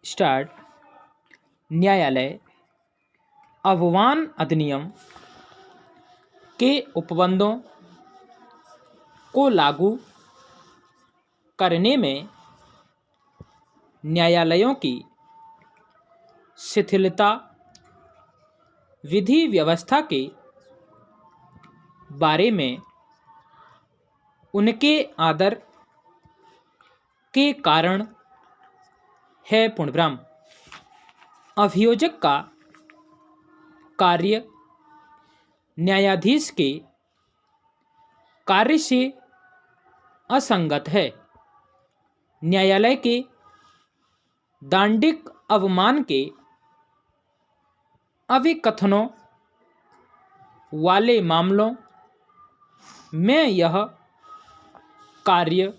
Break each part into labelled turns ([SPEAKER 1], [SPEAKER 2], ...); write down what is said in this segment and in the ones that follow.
[SPEAKER 1] Start. न्यायालय अवमान अधिनियम के उपबंधों को लागू करने में न्यायालयों की शिथिलता विधि व्यवस्था के बारे में उनके आदर के कारण है। पूर्णविराम। अभियोजक का कार्य न्यायाधीश के कार्य से असंगत है। न्यायालय के दांडिक अवमान के अभिकथनों वाले मामलों में यह कार्य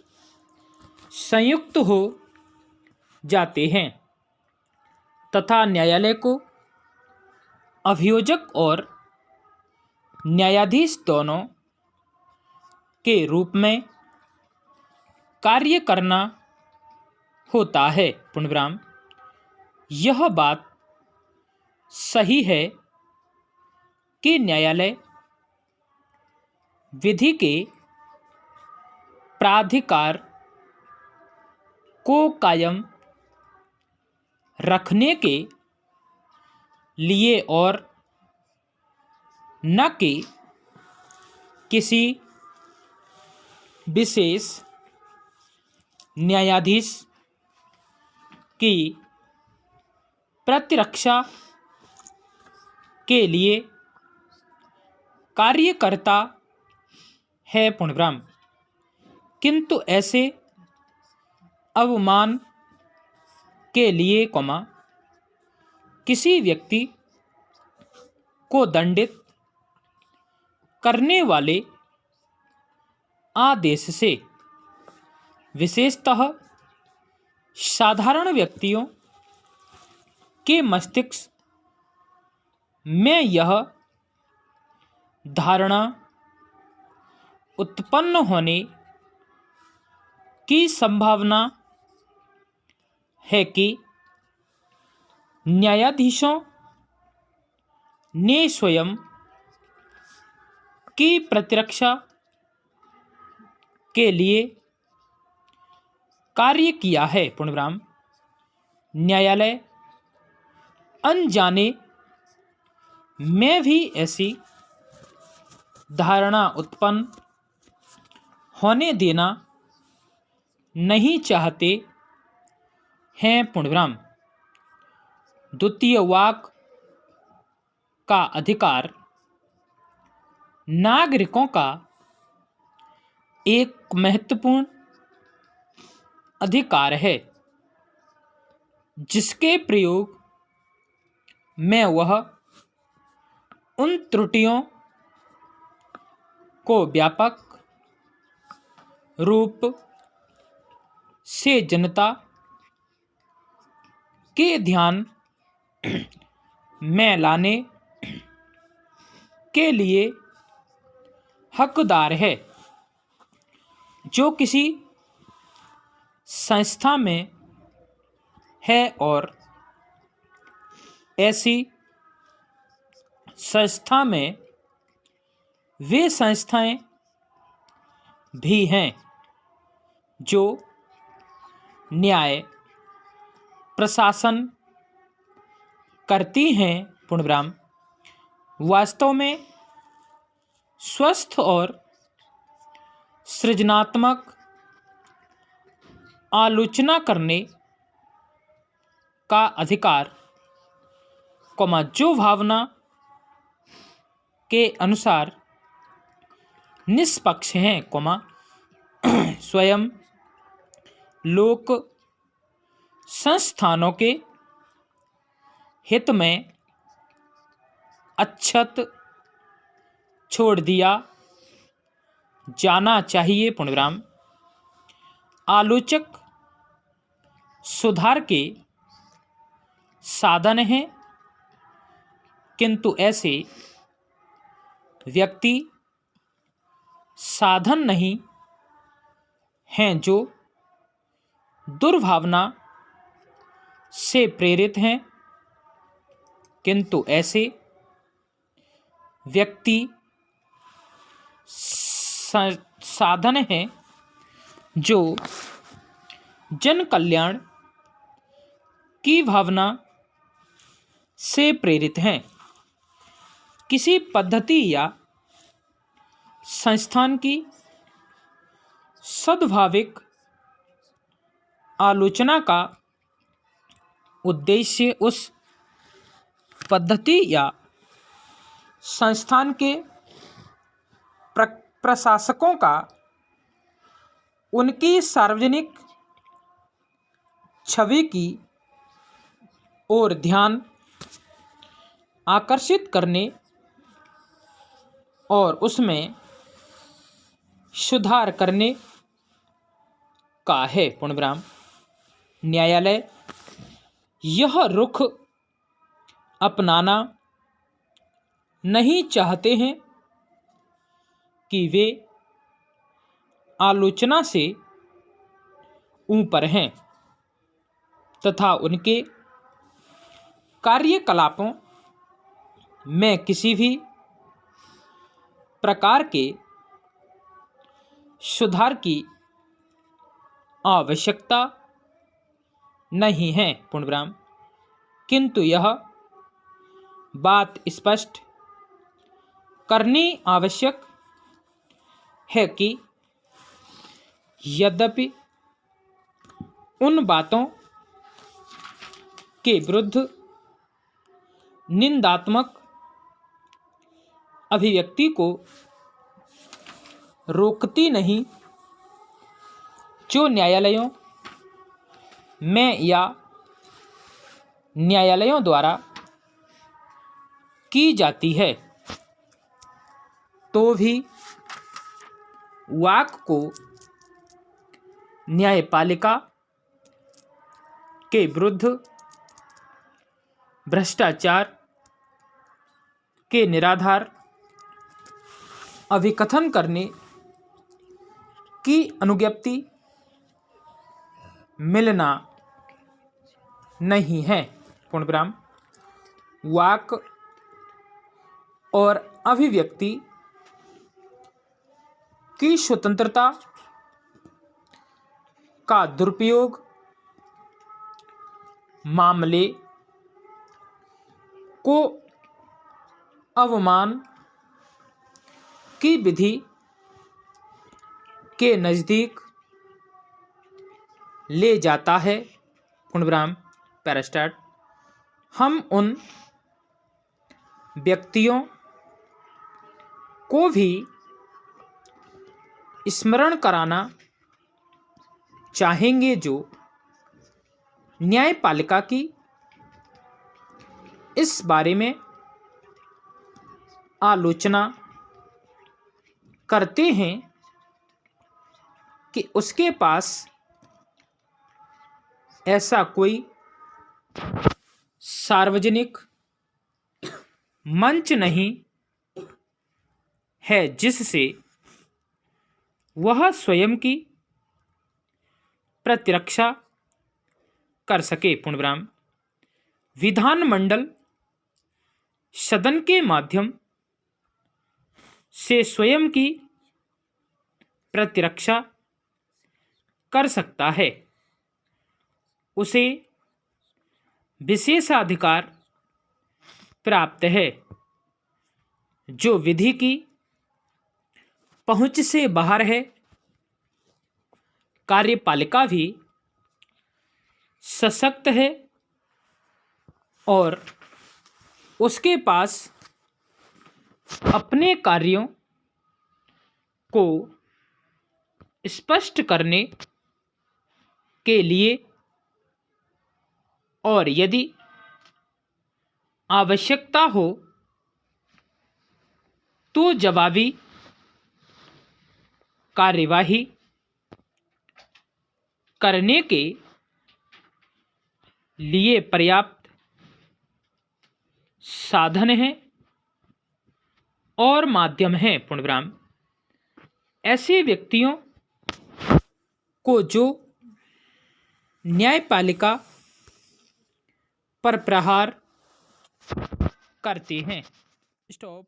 [SPEAKER 1] संयुक्त हो जाते हैं तथा न्यायालय को अभियोजक और न्यायाधीश दोनों के रूप में कार्य करना होता है। पूर्णविराम। यह बात सही है कि न्यायालय विधि के प्राधिकार को कायम रखने के लिए और न कि किसी विशेष न्यायाधीश की प्रतिरक्षा के लिए कार्य करता है। पूर्णविराम। किंतु ऐसे अवमान के लिए किसी व्यक्ति को दंडित करने वाले आदेश से विशेषतः साधारण व्यक्तियों के मस्तिष्क में यह धारणा उत्पन्न होने की संभावना है कि न्यायाधीशों ने स्वयं की प्रतिरक्षा के लिए कार्य किया है। पूर्णविराम। न्यायालय अनजाने में भी ऐसी धारणा उत्पन्न होने देना नहीं चाहते हैं। पूर्णविराम। द्वितीय वाक का अधिकार नागरिकों का एक महत्वपूर्ण अधिकार है जिसके प्रयोग में वह उन त्रुटियों को व्यापक रूप से जनता के ध्यान में लाने के लिए हकदार है। जो किसी संस्था में है और ऐसी संस्था में वे संस्थाएं भी हैं जो न्याय प्रशासन करती हैं। पूर्णविराम। वास्तव में स्वस्थ और सृजनात्मक आलोचना करने का अधिकार जो भावना के अनुसार निष्पक्ष हैं स्वयं लोक संस्थानों के हित में अक्षत छोड़ दिया जाना चाहिए। पूर्णविराम। आलोचक सुधार के साधन हैं किंतु ऐसे व्यक्ति साधन नहीं हैं जो दुर्भावना से प्रेरित हैं, किंतु ऐसे व्यक्ति साधन हैं जो जन कल्याण की भावना से प्रेरित हैं। किसी पद्धति या संस्थान की सद्भाविक आलोचना का उद्देश्य उस पद्धति या संस्थान के प्रशासकों का उनकी सार्वजनिक छवि की ओर ध्यान आकर्षित करने और उसमें सुधार करने का है। पूर्णविराम। न्यायालय यह रुख अपनाना नहीं चाहते हैं कि वे आलोचना से ऊपर हैं तथा उनके कार्यकलापों में किसी भी प्रकार के सुधार की आवश्यकता नहीं है। पूर्णविराम। किंतु यह बात स्पष्ट करनी आवश्यक है कि यद्यपि उन बातों के विरुद्ध निंदात्मक अभिव्यक्ति को रोकती नहीं जो न्यायालयों में या न्यायालयों द्वारा की जाती है, तो भी वाक को न्यायपालिका के विरुद्ध भ्रष्टाचार के निराधार अभिकथन करने की अनुज्ञप्ति मिलना नहीं है। पूर्णविराम। वाक और अभिव्यक्ति की स्वतंत्रता का दुरुपयोग मामले को अवमान की विधि के नज़दीक ले जाता है। पूर्णविराम। पैरास्टार्ट। हम उन व्यक्तियों को भी स्मरण कराना चाहेंगे जो न्यायपालिका की इस बारे में आलोचना करते हैं कि उसके पास ऐसा कोई सार्वजनिक मंच नहीं है जिससे वह स्वयं की प्रतिरक्षा कर सके। पूर्णविराम। विधानमंडल सदन के माध्यम से स्वयं की प्रतिरक्षा कर सकता है। उसे विशेषाधिकार प्राप्त है जो विधि की पहुंच से बाहर है। कार्यपालिका भी सशक्त है और उसके पास अपने कार्यों को स्पष्ट करने के लिए और यदि आवश्यकता हो तो जवाबी कार्यवाही करने के लिए पर्याप्त साधन हैं और माध्यम हैं। पूर्णविराम। ऐसे व्यक्तियों को जो न्यायपालिका पर प्रहार करते हैं। स्टॉप।